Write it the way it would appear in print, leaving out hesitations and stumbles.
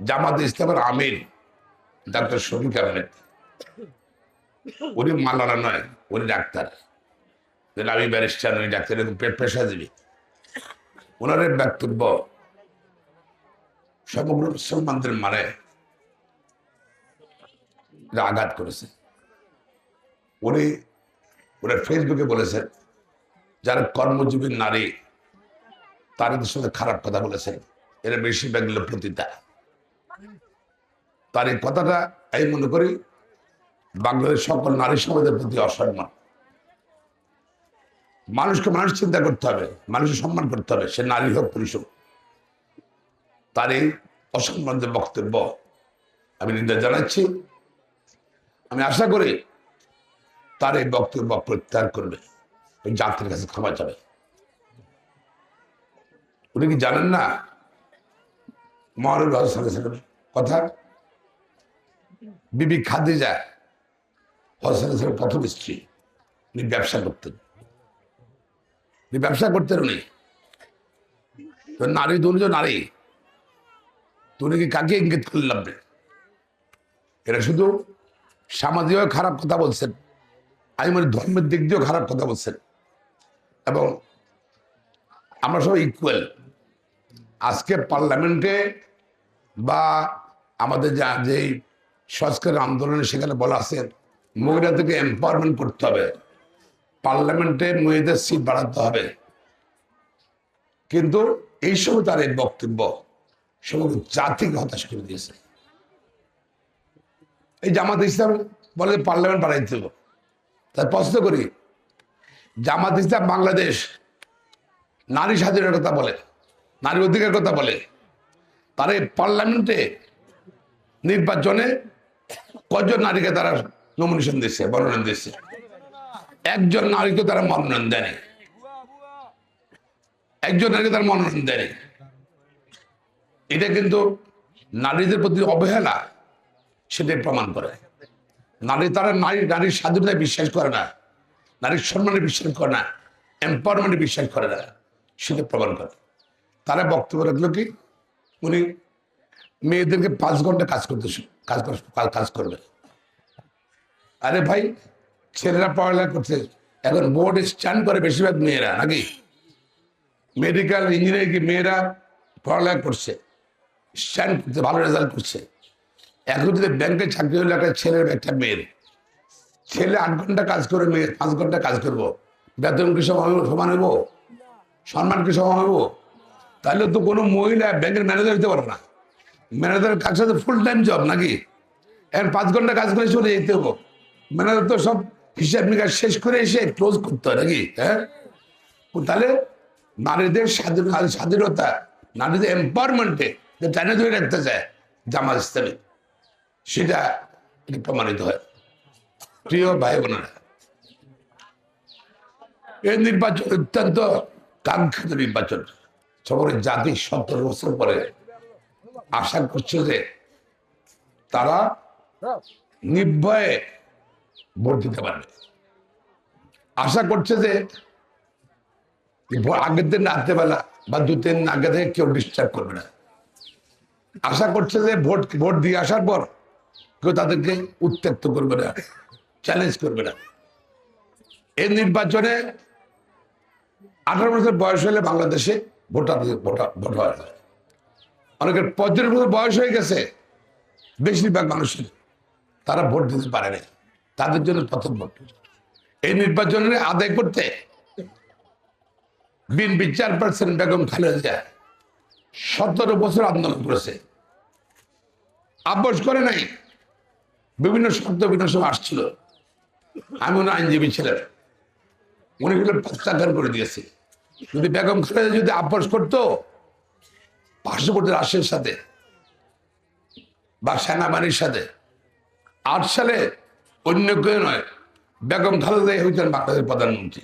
জামাত ইসলামের আমির ডাক্তার শফিক আহমেদ, উনি মালানা নয়, উনি ডাক্তার, আমি ব্যারিস্টার, উনি ডাক্তার, পেশাজীবী। ওনার বক্তব্য সমগ্র মুসলমানদের মানে আঘাত করেছে। উনি ওনার ফেসবুকে বলেছেন যারা কর্মজীবী নারী তাদের সঙ্গে খারাপ কথা বলেছেন, এরা বেশিরভাগ পতিতা। তার এই কথাটা আমি মনে করি বাংলাদেশ সকল নারী সমাজের প্রতি অসম্মান। মানুষকে মানুষ চিন্তা করতে হবে, মানুষের সম্মান করতে হবে, সে নারী হোক পুরুষ হোক। তার এই অসম্মানের বক্তব্য আমি নিন্দা জানাচ্ছি। আমি আশা করি তার এই বক্তব্য প্রত্যাহার করবে, ওই জাতির কাছে ক্ষমা যাবে। উনি কি জানেন না মহানবী সাল্লাল্লাহু কথা? বিবি খাদিজা হযরতের প্রথম স্ত্রী, উনি ব্যবসা করতেন, উনি তো নারী, দুজন নারী, উনি কি কাকে ইঙ্গিত করলাম? এরা শুধু সামাজিক খারাপ কথা বলছেন, আমি মনে ধর্মের দিক দিয়েও খারাপ কথা বলছেন। এবং আমরা সবাই ইকুয়াল। আজকে পার্লামেন্টে বা আমাদের যে সংস্কার আন্দোলনে সেখানে বলা আছে মহিলাদেরকে এম্পাওয়ারমেন্ট করতে হবে, পার্লামেন্টে মহিলাদের সিট বাড়াতে হবে। কিন্তু এই সময় তার এই বক্তব্য সমগ্র জাতিকে হতাশ করে দিয়েছে। এই জামাত ইসলাম বলে পার্লামেন্ট বাড়াইতে হবে, তাই প্রশ্ন করি জামাত ইসলাম বাংলাদেশ নারী স্বাধীনের কথা বলে, নারী অধিকার কথা বলে, তার এই পার্লামেন্টে নির্বাচনে কজন নারীকে তারা নমিনেশন দিচ্ছে, মনোনয়ন দিচ্ছে? একজন নারীকে তারা মনোনয়ন দেয়নি, একজন নারীকে তারা মনোনয়ন দেয়নি। এটা কিন্তু নারীদের প্রতি অবহেলা সেটাই প্রমাণ করে। তারা নারীর স্বাধীনতায় বিশ্বাস করে না, নারীর সম্মানে বিশ্বাস করে না, এম্পাওয়ারমেন্টে বিশ্বাস করে না, সেটা প্রমাণ করে। তারা বক্তব্য রাখলো কি উনি মেয়েদেরকে 5 ঘন্টা কাজ করবে। আরে ভাই, ছেলেরা পড়ালেখা করছে, এখন বোর্ড স্ট্যান্ড করে বেশিরভাগ মেয়েরা, নাকি মেডিকেল ইঞ্জিনিয়ারিং কি মেয়েরা পড়ালেখা করছে, স্ট্যান্ড করছে, ভালো রেজাল্ট করছে। এখন যদি ব্যাংকে চাকরি হলে একটা মেয়ের ছেলে 8 ঘন্টা কাজ করে, মেয়ে 5 ঘন্টা কাজ করবো, বেতন কি সমান হইব? সম্মান কি সমান হইব? তাহলে তো কোনো মহিলা ব্যাংকের ম্যানেজার হতে পারে না। ম্যানেজারের কাজ সাথে ফুল টাইম জব, নাকি? এখন 5 ঘন্টা কাজ করে চলে যেতে হবো। ম্যানেজার তো সব হিসাব নিকাশ শেষ করে এসে ক্লোজ করতে হয়, নাকি? হ্যাঁ, তাহলে নারীদের স্বাধীনতা, নারীদের এম্পাওয়ারমেন্টে যে টাইনে ধরে রাখতে চায় জামাত ইসলামী, সেটা প্রমাণিত হয়। প্রিয় ভাই বোনেরা, এই নির্বাচন অত্যন্ত কাঙ্ক্ষিত নির্বাচন। সমগ্র জাতি 70 বছর পরে আশা করছে যে তারা নির্ভয়ে ভোট দিতে পারবে। আশা করছে যে আগের দিন রাত্রেবেলা বা 2-3 দিন আগে থেকে কেউ ডিস্টার্ব করবে না। আশা করছে যে ভোট দিয়ে আসার পর কেউ তাদেরকে উত্ত্যক্ত করবে না, চ্যালেঞ্জ করবে না। এই নির্বাচনে 18 বছর বয়স হলে বাংলাদেশে ভোট হয়। অনেকের 35 বছর বয়স হয়ে গেছে, বেশিরভাগ মানুষের, তারা ভোট দিতে পারে না, তাদের জন্য প্রথম ভোট। এই নির্বাচনে আদায় করতে বিএনপি চেয়ারপারসন বেগম খালেদা জিয়া 17 বছর আন্দোলন করেছে, আপোষ করে নাই। বিভিন্ন শর্ত বিভিন্ন সময় আসছিল, আমি ওনার আইনজীবী ছিলেন, উনি প্রত্যাখ্যান করে দিয়েছে। যদি বেগম খালেদা যদি আপোষ করতো পার্শ্ববর্তী রাষ্ট্রের সাথে বা সেনাবাহিনীর সাথে, 8 সালে অন্য কেউ নয়, বেগম খালেদা হইতেন বাংলাদেশের প্রধানমন্ত্রী।